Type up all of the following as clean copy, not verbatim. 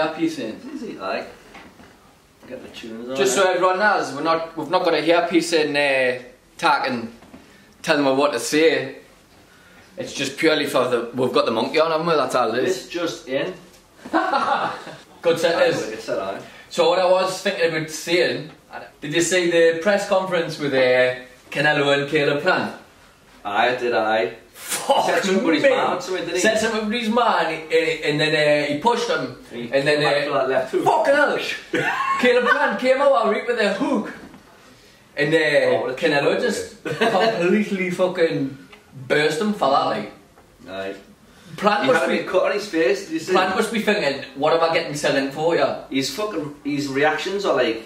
earpiece in. Is he like? Get the tunes on. Just so everyone knows, we've not got a earpiece in talking, telling them what to say. It's just purely for we've got the monkey on, haven't we? That's all it is. It's just in. Good set is. So what I was thinking about saying, did you see the press conference with Canelo and Caleb Plant? I did. Fuck set somebody's man, didn't he? Set somebody's man, and then he pushed him, and then that left hook. Fucking hell! Caleb Plant came out right with a hook, and Canelo just completely fucking burst him for that, like. Aye. Plant he had a big cut on his face. Did you see? Plant must be thinking, what am I getting myself in for, yeah? His reactions are like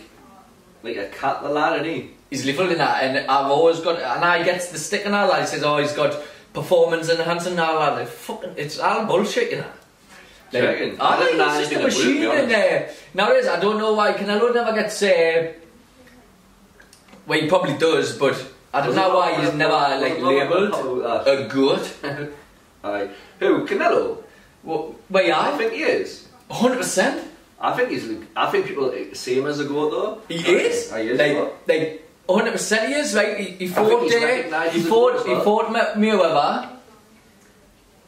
a cat, the lad, isn't he? He's lethal in that, and I've always got, and I gets the stick and all that. He says, oh, he's got performance enhancing and all that. Like, fucking, it's all bullshit, you know. Like, I think it's just a machine in there. Nowadays, I don't know why Canelo never gets, well, he probably does, but I don't know why he's never like labelled a goat. Aye. Who? Canelo? Well, yeah. I think he is. 100%. I think people see him as a goat though. He is. He is. Like 100% he is. Right. He fought Mayweather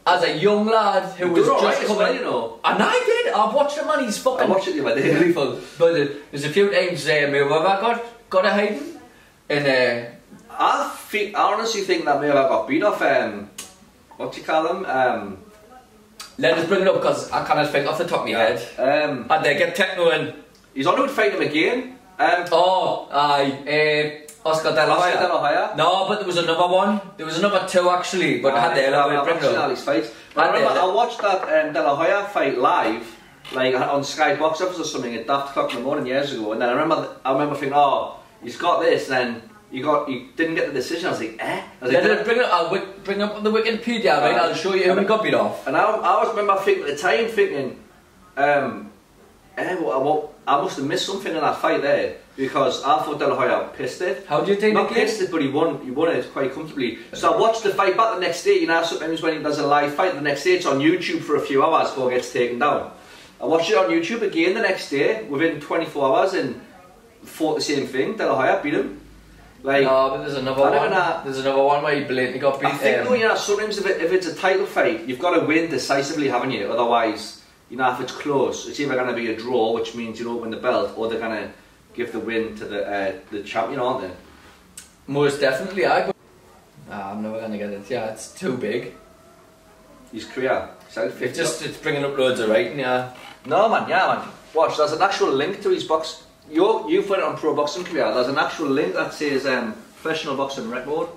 as a young lad who was just coming. Well, you know. And I did. I've watched him and he's fucking. I watched it the other day. Beautiful. But there's a few times Mayweather got a hiding, and I honestly think that Mayweather got beat off. What do you call them? Let us bring it up because I can't think off the top of my head. And they get techno in. He's on to fight him again. Oscar De La Hoya. No, but there was another one. There was another two actually, but I had to bring it up. Fights. I watched that De La Hoya fight live, like on Sky Box Office or something at daft o'clock in the morning years ago, and then I remember thinking, oh, he's got this, and then he didn't get the decision. I was like, eh? I'll bring up the Wikipedia, right? I'll show you who he got beat off. And I always remember thinking at the time, I must have missed something in that fight there, because I thought De La Hoya pissed it. How do you think? Not pissed it, but he won it quite comfortably. So I watched the fight back the next day. You know, sometimes when he does a live fight the next day, it's on YouTube for a few hours before it gets taken down. I watched it on YouTube again the next day, within 24 hours, and fought the same thing. De La Hoya beat him. Like, no, but there's another one. There's another one where he blatantly got beat. I think though, you know, sometimes if it's a title fight, you've got to win decisively, haven't you? Otherwise, you know, if it's close, it's either going to be a draw, which means you don't win the belt, or they're going to give the win to the champion, aren't they? Most definitely, I'm never going to get it. Yeah, it's too big. His career. It's bringing up loads of writing, yeah. No, man. Watch, there's an actual link to his box. You've put it on Pro Boxing Career. There's an actual link that says professional boxing record.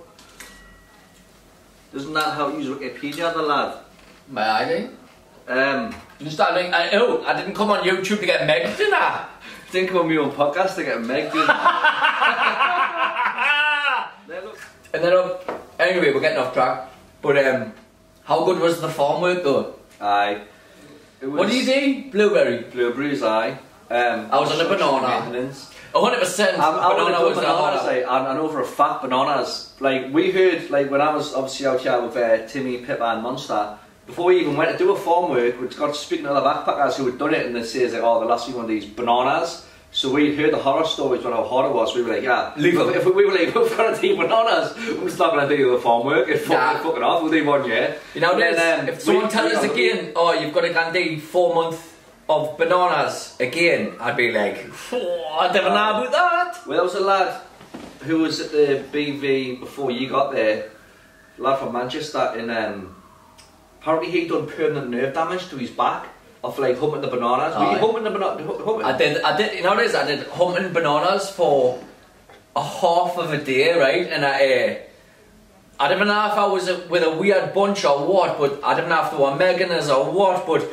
Isn't that how you use Wikipedia, the lad? My ID? Just that link. I didn't come on YouTube to get megged, didn't I? Didn't come on my own podcast to get megged, didn't And then, anyway, we're getting off track. But how good was the farm work though? Aye. What do you do? Blueberries, aye. I was on a banana. 100%. Banana was bananas, and over a fat bananas. Like we heard, like when I was obviously out here with Timmy, Pippa, and Monster. Before we even went to do a farm work, we got speaking to other backpackers who had done it, and they say like, oh, the last one of these bananas. So we heard the horror stories about how hard it was. We were like, yeah, if we were like, we've got to do bananas, we're just not going to do the farm work. It's fucking off. We'll do 1 year. You know, if someone tells us again, oh, you've got to go and do 4 months of bananas again, I'd be like, oh, I never know about that. Well, there was a lad who was at the BV before you got there, a lad from Manchester, and apparently he'd done permanent nerve damage to his back of like humping the bananas. Were you humping the bananas? I did, you know what it is, I did humping bananas for a half of a day, right, and I don't know if I was with a weird bunch or what, but I don't know if they were megging us or what, but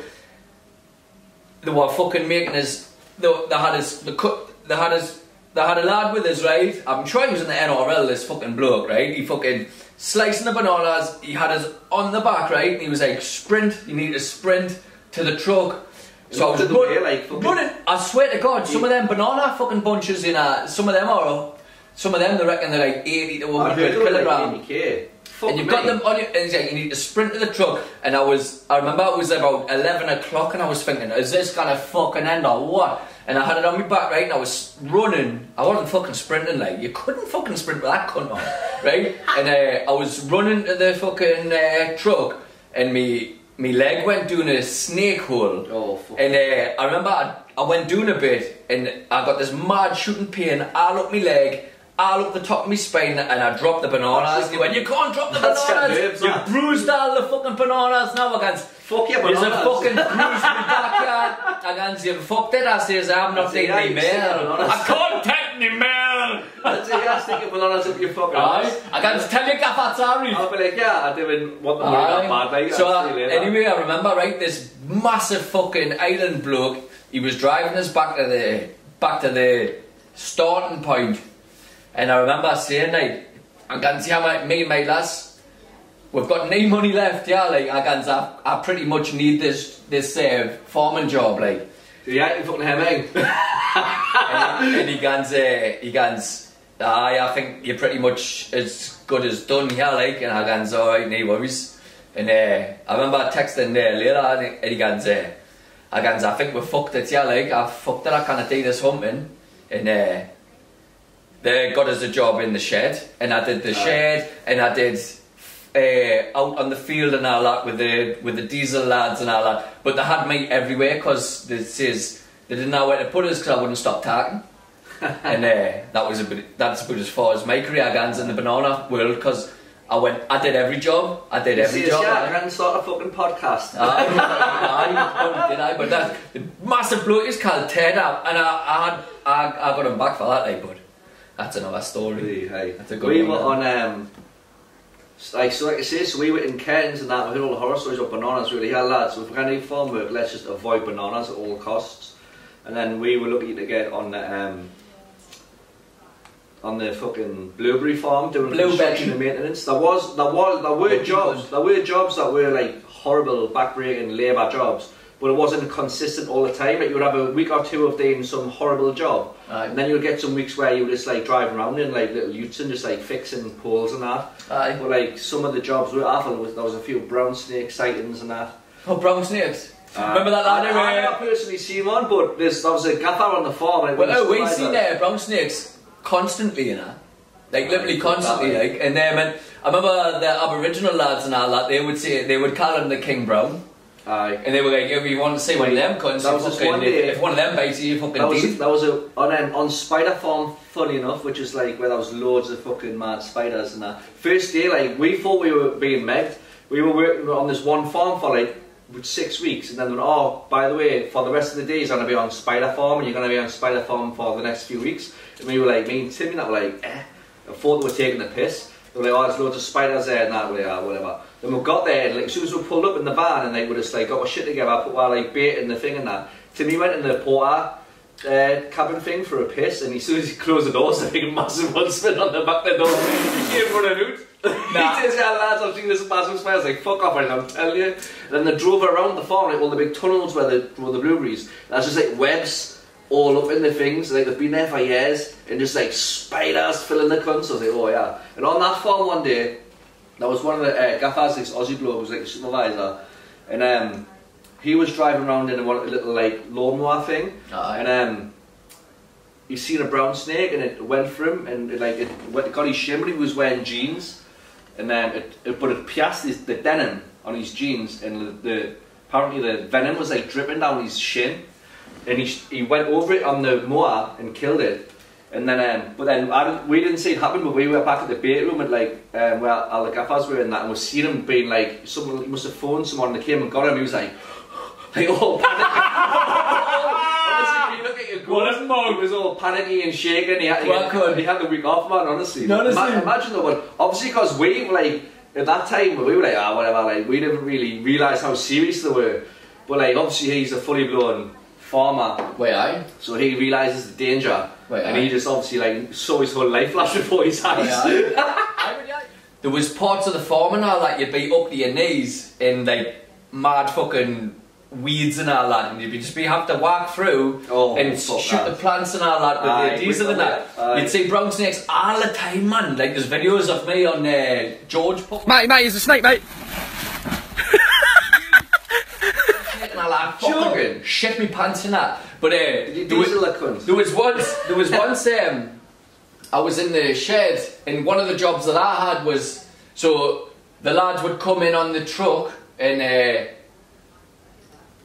they were fucking making us. They had a lad with us, right? I'm sure he was in the NRL. This fucking bloke, right? He fucking slicing the bananas. He had us on the back, right? And he was like, "Sprint! You need to sprint to the truck." So I was running. I swear to God, some of them banana fucking bunches in some of them they reckon they're like 80 to 100 kilograms. and you've got them on you, and he's like, you need to sprint to the truck. And I remember it was about 11 o'clock, and I was thinking, is this gonna fucking end or what? And I had it on my back, right, and I was running. I wasn't fucking sprinting, like, you couldn't fucking sprint with that cunt on, right? And I was running to the fucking truck, and me leg went down a snake hole. Oh, fuck. And I remember I went down a bit, and I got this mad shooting pain all up my leg, all up the top of my spine, and I dropped the bananas. And he went, you can't drop the bananas! You bruised all the fucking bananas now, I can't. Fuck your bananas. There's a fucking bruise in my backyard. I can't say, fuck it, I says, I'm not taking any mail. I can't take any mail! I'd say, yeah, stick your bananas up your fucking ass. I can't tell you, Gaffer, sorry. I'll be like, yeah, I didn't want them that bad, like. So anyway, I remember, right, this massive fucking island bloke, he was driving us back to the starting point. And I remember saying, like, I can see how me and my lads, we've got no money left, yeah, like, I pretty much need this farming job, like. Yeah, you fucking hemming. and he goes, I think you're pretty much as good as done here, like, and I goes, alright, no worries. And I remember texting later, and he goes, I think we fucked it, yeah, like, I fucked it, I can't do this humping. And they got us a job in the shed, and I did the shed, and I did out on the field and all that with the diesel lads and all that. But they had me everywhere because they didn't know where to put us because I wouldn't stop talking. And that's about as far as my career goes in the banana world, because I did every job. I did every job. Yeah, I can start a fucking podcast. But that the massive bloke is called Ted, and I got him back for that, like, but that's another story. Hey. That's a good we one. We were on like I say, so we were in Cairns and that. We heard all the horror stories about bananas. Really, yeah, lads. So if we're going to do farm work, let's just avoid bananas at all costs. And then we were looking to get on the fucking blueberry farm doing construction and maintenance. There were jobs that were like horrible, backbreaking labour jobs, but it wasn't consistent all the time. Like, you would have a week or two of doing some horrible job, and then you would get some weeks where you were just like driving around in like little utes and just like fixing poles and that. But like some of the jobs were awful. There was a few brown snake sightings and that. Oh, brown snakes! Remember that lad? I never personally seen one, but there was a gaffer on the farm. And we've seen brown snakes constantly, you know, like literally constantly, like. And I remember the Aboriginal lads and all that. They would call him the King Brown. And they were like, if you want to see one of them cunts, if one of them bites you, fucking dead. That was on Spider Farm, funny enough, which is like where there was loads of fucking mad spiders and that. First day, like, we thought we were being megged. We were working on this one farm for like 6 weeks, and then went, oh, by the way, for the rest of the days I'm going to be on Spider Farm, and you're going to be on Spider Farm for the next few weeks. And we were like, me and Timmy, that were like, I thought they were taking the piss. They were like, oh, there's loads of spiders there and that, whatever. Then we got there, and like, as soon as we pulled up in the van, and they would just like got our shit together, put our like bait in the thing and that. Timmy went in the porter cabin thing for a piss, and as soon as he closed the door, there's like a massive one spit on the back of the door. He came running out. He says, yeah, lads, I've seen this massive spider. I was like, fuck off, I'm telling you. And then they drove around the farm, like all the big tunnels where the blueberries. That's just like webs all up in the things, like they've been there for years, and just like spiders filling the cunts. I was like, oh yeah. And on that farm one day, there was one of the gaffers, this Aussie bloke, was like a supervisor, and he was driving around in a little like lawnmower thing, and he seen a brown snake, and it went for him, and it got his shin, but he was wearing jeans, and but it pierced the denim on his jeans, and apparently the venom was like dripping down his shin. And he went over it on the mower and killed it, and then we didn't see it happen, but we were back at the bait room at like where all the gaffers were in that, and we seen him being like, someone, he must have phoned someone, that came and got him. He was like all panicky. Honestly, you look at your ghost, he was all panicky and shaking. He had the week off, man. Honestly, imagine that one. Obviously, because we were like at that time, we were like, whatever. Like, we didn't really realise how serious they were, but like obviously he's a fully blown farmer. So he realises the danger, and he just obviously like saw his whole life flash before his eyes. There was parts of the farm and all that you'd be up to your knees in like mad fucking weeds and all that, and you'd just have to walk through and shoot the plants and all that with the diesel and that. You'd see brown snakes all the time, man. Like there's videos of me on George Puck. Mate, he's a snake, mate. And I like fucking shit me pants in that. But there was once I was in the shed, and one of the jobs that I had was, so the lads would come in on the truck and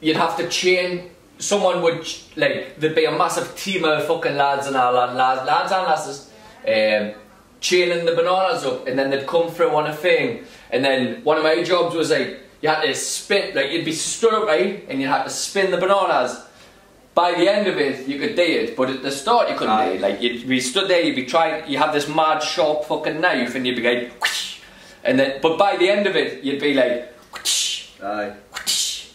you'd have to chain, someone would, like, there'd be a massive team of fucking lads and all that, lads and lasses, chaining the bananas up, and then they'd come through on a thing, and then one of my jobs was like, you had to spin, like you'd be stood upright and you had to spin the bananas. By the end of it, you could do it, but at the start you couldn't do it. Like you'd be stood there, you'd be trying, you have this mad sharp fucking knife, and you'd be like, whoosh, and then, but by the end of it, you'd be like, whoosh, whoosh,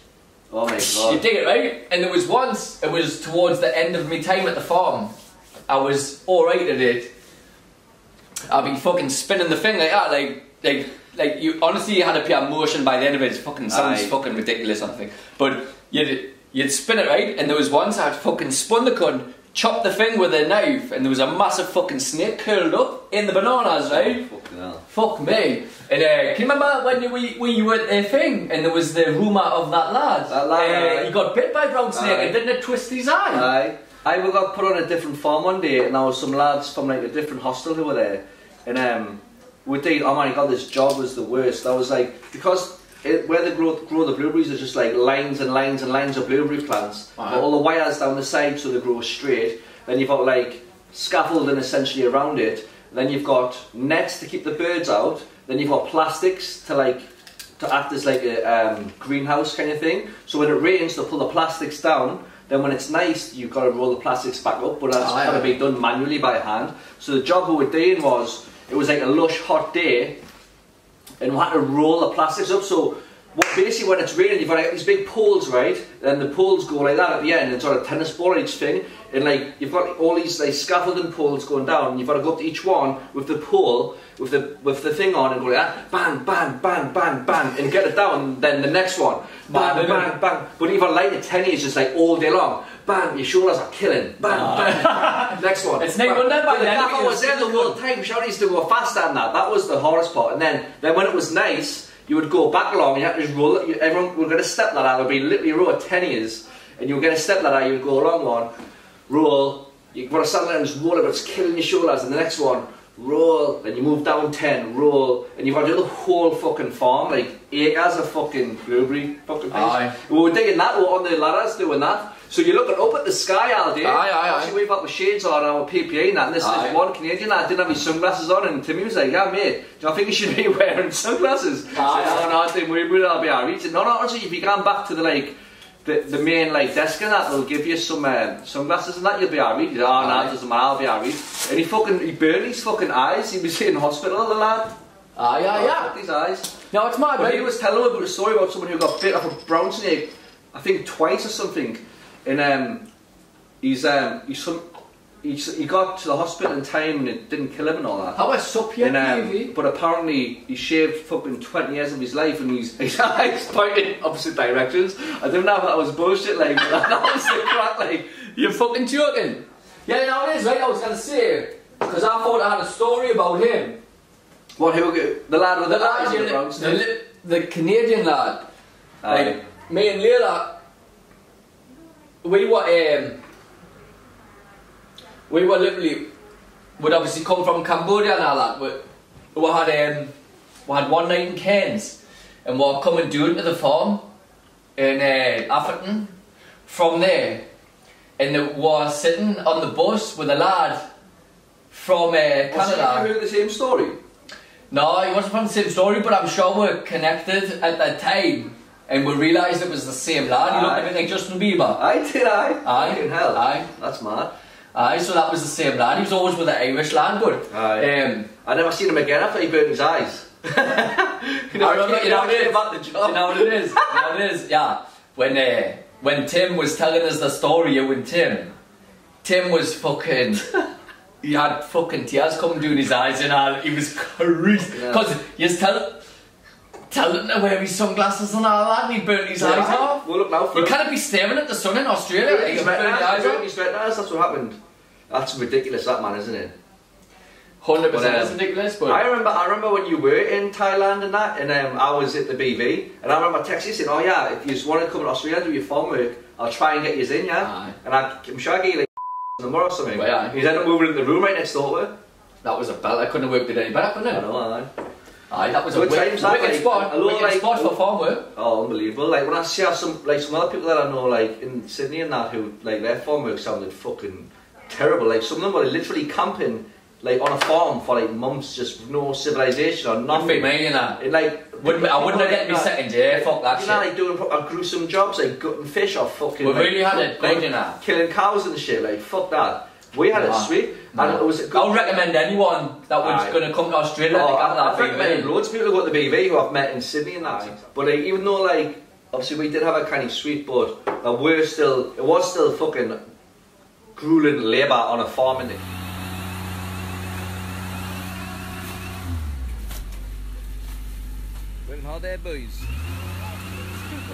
oh my god. you did it, right? And there was once, it was towards the end of my time at the farm, I was alright at it. I'd be fucking spinning the thing like that, like you honestly you had to pay a motion by the end of it. It fucking sounds fucking ridiculous, I think. But you'd spin it, right, and there was once I had fucking spun the cunt, chopped the thing with a knife, and there was a massive fucking snake curled up in the bananas, right? Fucking hell. Fuck me. And can you remember when you were at the thing and there was the rumour of that lad? He got bit by a brown snake and didn't it twist his eye? I got put on a different farm one day, and there was some lads from like a different hostel who were there, and we did, oh my god, this job was the worst. I was like, because where they grow the blueberries are just like lines and lines and lines of blueberry plants, but all the wires down the side so they grow straight. Then you've got like scaffolding essentially around it. Then you've got nets to keep the birds out. Then you've got plastics to act as like a greenhouse kind of thing. So when it rains, they'll pull the plastics down. Then when it's nice, you've got to roll the plastics back up, but that's got to be done manually by hand. So the job we were doing was, it was like a lush hot day, and we had to roll the plastics up. So basically when it's raining, you've got like these big poles, right? And the poles go like that at the end, and sort of tennis ball each thing. And like you've got all these like scaffolding poles going down, and you've got to go up to each one with the pole, with the thing on, and go like that, bang, bang, bang, bang, bang, and get it down. And then the next one, bang, bang, bang. But even like the tenny is just like all day long. Bang, your shoulders are killing. Bang, bang. Next one. It's not done by the gaffer was there the whole time. Shouty used to go faster than that. That was the hardest part. And then when it was nice, you would go back along. You had to just roll it. Everyone would get a step ladder. There would be literally a row of tennies, and you would get a step ladder. You would go along one, roll. You got to stand there and just roll it, but it's killing your shoulders. And the next one, roll. Then you move down 10, roll, and you've got to do the whole fucking farm, like acres of fucking blueberry fucking things. We were digging that. We were on the ladders doing that. So you're looking up at the sky all day. Actually, we've got the shades on our PPE and that. And this is one Canadian lad didn't have his sunglasses on, and Timmy was like, "Yeah, mate, do you think you should be wearing sunglasses?" No, I think I'll be alright. He said, "No, honestly, if you go back to the main like desk and that, they'll give you some sunglasses and that, you'll be alright." He said, "Oh, no, it doesn't matter, I'll be alright." And he burned his fucking eyes. He was in hospital, the lad. His eyes. No, it's mad, but he was telling about a story about someone who got bit off a brown snake, I think twice or something. And he got to the hospital in time and it didn't kill him and all that. How was up here, but apparently he shaved fucking 20 years of his life, and his eyes pointed in opposite directions. I don't know if that was bullshit, like, but that was the crack, like. You're fucking joking? Yeah, no, it is, right? I was going to say, because I thought I had a story about him. What, the lad with the eyes in the brown snake? The Canadian lad. Like, me and Leila, we were literally, we'd obviously come from Cambodia and all that, we had one night in Cairns, and we were coming down to the farm in Atherton from there, and we were sitting on the bus with a lad from Canada. Have you heard the same story? No, he wasn't from the same story, but I'm sure we're connected at that time. And we realised it was the same lad. He looked a bit like Justin Bieber. Fucking hell. That's mad. So that was the same lad. He was always with the Irish lad, but I never seen him again after he burned his eyes. You know what it is? Yeah. When Tim was telling us the story with Tim was fucking. He had fucking tears coming down his eyes and all. He was crazy. Because you Tell him to wear his sunglasses and all that, and he burnt his eyes off. Well, look now for You him. can't be staring at the sun in Australia. Burnt He his burnt his eyes off. retinas, that's what happened. That's ridiculous, that man, isn't it? 100% is ridiculous, but I remember when you were in Thailand and that, and I was at the BV, and I remember texting you saying, "Oh yeah, if you just want to come to Australia and do your farm work, I'll try and get you in, yeah." Aye. And I'm sure I gave you like number or something. Well, yeah. He's ended up moving into the room right next door to her. that was a belt. I couldn't have worked it any better, couldn't I it? know, aye. Aye, that was a Good times, that, wicked like, spot. a lot, Wicked like, spot for farm work. Oh, unbelievable! Like when I see how some other people that I know, like in Sydney and that, who like their farm work sounded fucking terrible. Like some of them were literally camping. Like on a farm for like months, just no civilization or nothing. Wouldn't be me, you know. It, like, I wouldn't have get me second year. Fuck that you shit. know, like doing proper gruesome jobs, like gutting fish or fucking. We like, really had it good, you know. Killing cows and shit. Like fuck that. We had it sweet, and it was. A good I would recommend anyone that was going to come to Australia to get that I've recommended loads of people to go to the BV who I've met in Sydney and that. But like, even though like obviously we did have a kind of sweet, but it was still fucking grueling labour on a farm in it. Hot there, boys.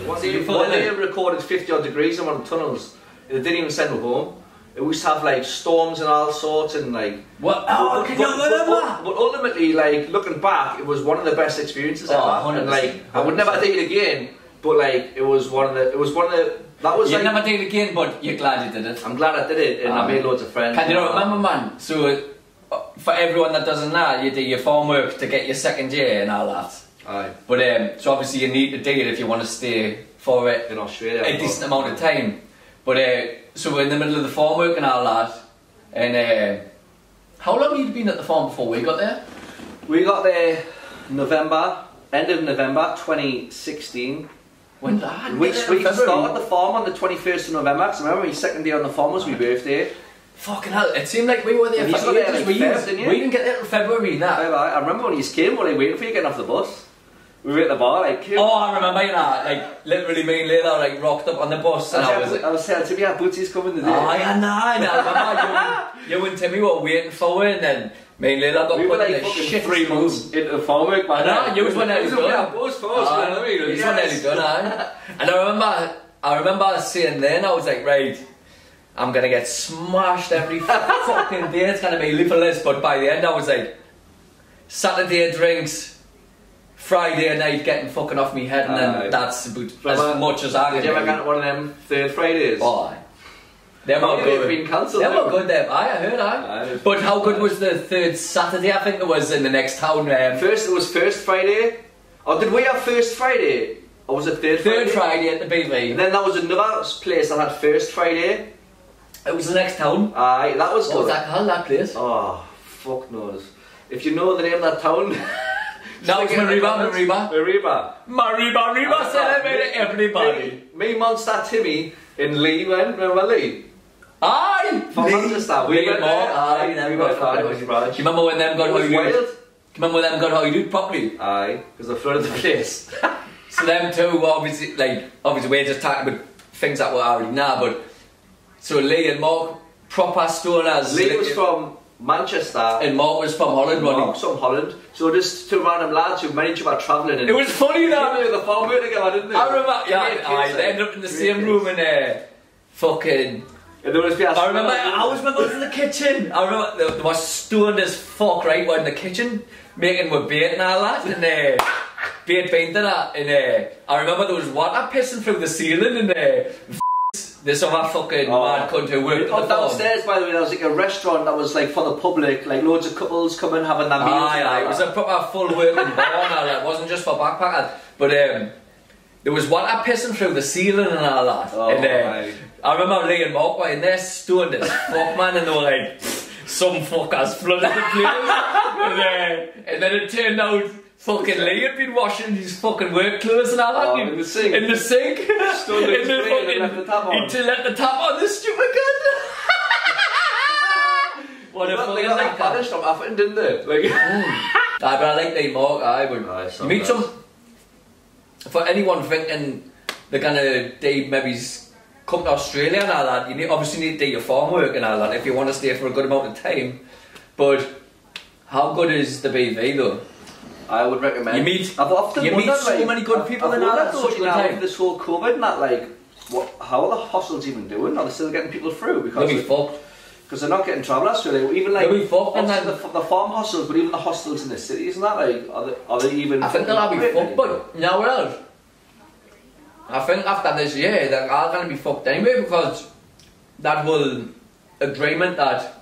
One day it recorded 50 odd degrees in one of the tunnels. They didn't even send them home. It used to have like storms and all sorts and like. What? Oh, can you remember that? But ultimately, like looking back, it was one of the best experiences ever. 100%. And like, I would never do it again. But like, it was one of the. That was. You'd like, never do it again, but you're glad you did it. I'm glad I did it, and I made loads of friends. Can you not remember, man? So, for everyone that doesn't know, you do your farm work to get your second year and all that. Aye. But so obviously you need to do it if you want to stay for it In Australia. a decent amount of time. But so we're in the middle of the farm work and all that. And how long had you been at the farm before we got there? We got there end of November 2016. When that? We started the farm on the 21st of November, because I remember my second day on the farm was my birthday. Fucking hell, it seemed like we were there And you for got there ages. like Feb, didn't you? We didn't get there in February, nah. I remember when you came, we were like waiting for you getting off the bus. We were at the bar, like. Oh, I remember you know, like literally me and Layla like rocked up on the bus and I was saying to me, Bootsy's coming today. Oh, yeah, nah. Remember you and Timmy were waiting for it, and then me and Layla got We put were in like the fucking shit 3 months into the farm work, man. I know, you was one nearly done. You was one nearly done, aye. And I remember saying then, I was like, right, I'm gonna get smashed every fucking day, it's gonna be liverless, but by the end I was like, Saturday drinks, Friday night getting fucking off me head, and then that's about as much as I can Did you ever do. get one of them third Fridays? Oh, aye. Them were They've good. been cancelled. Them were good, them. Aye, I heard, Aye. But how good was the third Saturday? I think it was in the next town. It was first Friday. Or did we have first Friday? Or was it third Friday? Third Friday at the BV. And then there was another place that had first Friday. It was the next town. Aye, that was What good. was that called, that place? Oh, fuck knows. If you know the name of that town. No, it's Mariba. Mariba, Celebrate everybody. Me, Monster, Timmy, and Lee went. Remember Lee? Aye! From Manchester. Lee went and Mark. there. Aye, them we got went there. It was Do raj. you remember when them got It was hided? wild. Do you remember when them got hided properly? Aye, because they flooded the place. So them two, obviously we're just talking about things that were already now, but so Lee and Mark, proper stoners. Lee was from Manchester. And Mark was from Holland, wasn't he? Mark's from Holland. So just two random lads who met each other travelling. It was funny that. They were the farm work together, didn't they? I remember, yeah, Great kids, they ended up in the great same kids. room and fucking. And there was I remember, I was with us in the kitchen. I remember they were stoned as fuck, right? We're in the kitchen making with bait and all that, and bait painting that, and I remember there was water pissing through the ceiling, and this other fucking mad cunt who worked at the farm. Downstairs, by the way, there was like a restaurant that was like for the public, like loads of couples coming having their meals. Aye, it was a proper full working bar and all that. It wasn't just for backpackers, but there was water pissing through the ceiling and all that. Oh, and, aye. I remember Lee and Mark were in there stoned as fuck, man, and they were like, some fuckers flooded the place. and then it turned out fucking Lee had been washing his fucking work clothes and all that. Oh, in the sink. In the sink. Stoned in his brain and left the tap on. He let the tap on the stupid gun. What a They fucking got like like banished from African, didn't they? Like, Aye, but I like Lee Mark, Nice, you meet nice. some. For anyone thinking they're gonna do maybe come to Australia and all that, you obviously need to do your farm work and all that if you want to stay for a good amount of time. But how good is the BV though? I would recommend. You meet, I've often you meet wondered, so like, many good people I've in that wondered such a good now time. with this whole COVID and that, like, how are the hostels even doing? Are they still getting people through? They'll be fucked. Because they're not getting travellers, really. Even like They'll be fucked, and then the farm hostels, but even the hostels in the cities and that, like, are they even? I think they'll all be fucked, but you know what else? I think after this year, they're all going to be fucked anyway, because that whole agreement that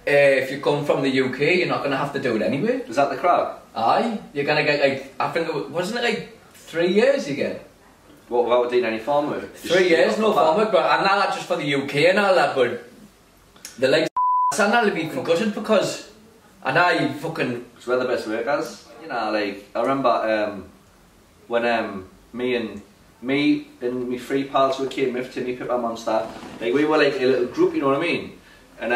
if you come from the UK, you're not going to have to do it anyway. Is that the crowd? Aye, you're going to get like, I think, wasn't it like 3 years you get? What, without doing any farm work? 3 years, no farm work, but and not just for the UK and all that, but the like and that'll be gutted because I know you fucking... Because we're the best workers, you know, like, I remember when me and my three pals who came with Timmy, Pip and Monster, like, we were like a little group, you know what I mean? And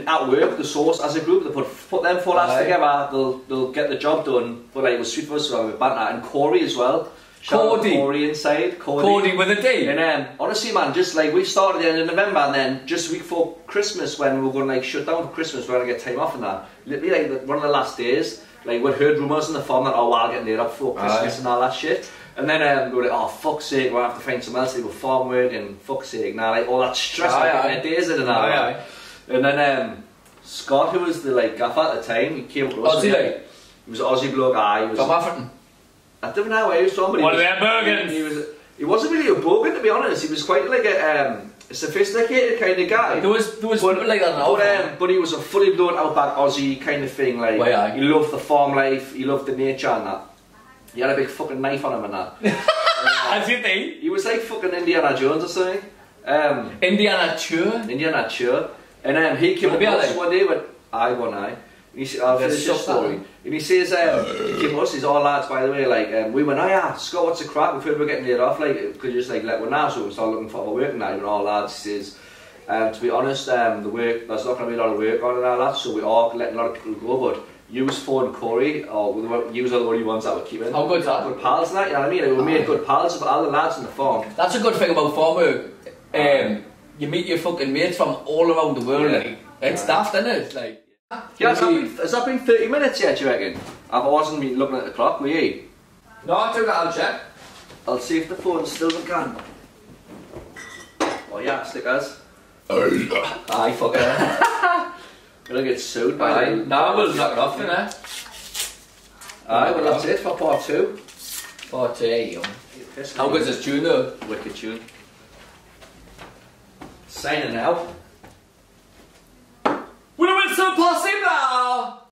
at work, the Source as a group, they put them four lads together, they'll get the job done, but like, it was sweet for us to have a banter, and Corey as well. Corey inside. Cody with a D. And honestly, man, just like we started at the end of November, and then just a week before Christmas, when we were going to like shut down for Christmas, we were going to get time off and that. Literally, like one of the last days, like we heard rumours in the farm that we're getting laid up for Christmas and all that shit. And then we were like, oh fuck's sake, we'll have to find something else to do with farm work, and fuck's sake, now like all that stress like days in and that. And then Scott, who was the like gaffer at the time, he came across. Aussie, like? He was an Aussie bloke. He was from African. I don't know where he was from, but one of them Bergens. He wasn't really a bogan, to be honest. He was quite like a sophisticated kind of guy. There was people like that now. But he was a fully blown outback Aussie kind of thing. Like he loved the farm life, he loved the nature and that. He had a big fucking knife on him and that. As you think? He was like fucking Indiana Jones or something. Indiana Chur. And he came across one day with one eye. And he said, I'll finish this story. And he says, he came to us, he's all lads, by the way, like, we went, oh yeah, Scott, what's the crack? We've heard we're getting laid off, like, could you just, like, let one now, so we start looking for other work now. And all lads, he says, to be honest, the work, there's not going to be a lot of work on it now, lads, so we are letting a lot of people go, but you was Ford and Corey, or you was the only ones that were keeping. How good's that? Good pals and that, you know what I mean? Like, we made good pals with all the lads in the farm. That's a good thing about farm work. You meet your fucking mates from all around the world, like, it's daft, isn't it? Like, yeah, has that been 30 minutes yet, do you reckon? I wasn't been looking at the clock, were you? No, I took that, I'll check. I'll see if the phone's still can. Oh yeah, stickers. Aye, fuck it. Gonna get sued by them. No, we'll knock it off, innit? Aye, well that's it for part 2. Part 2, yeah. How good's this tune though? Wicked tune. Signing out. We're so possible!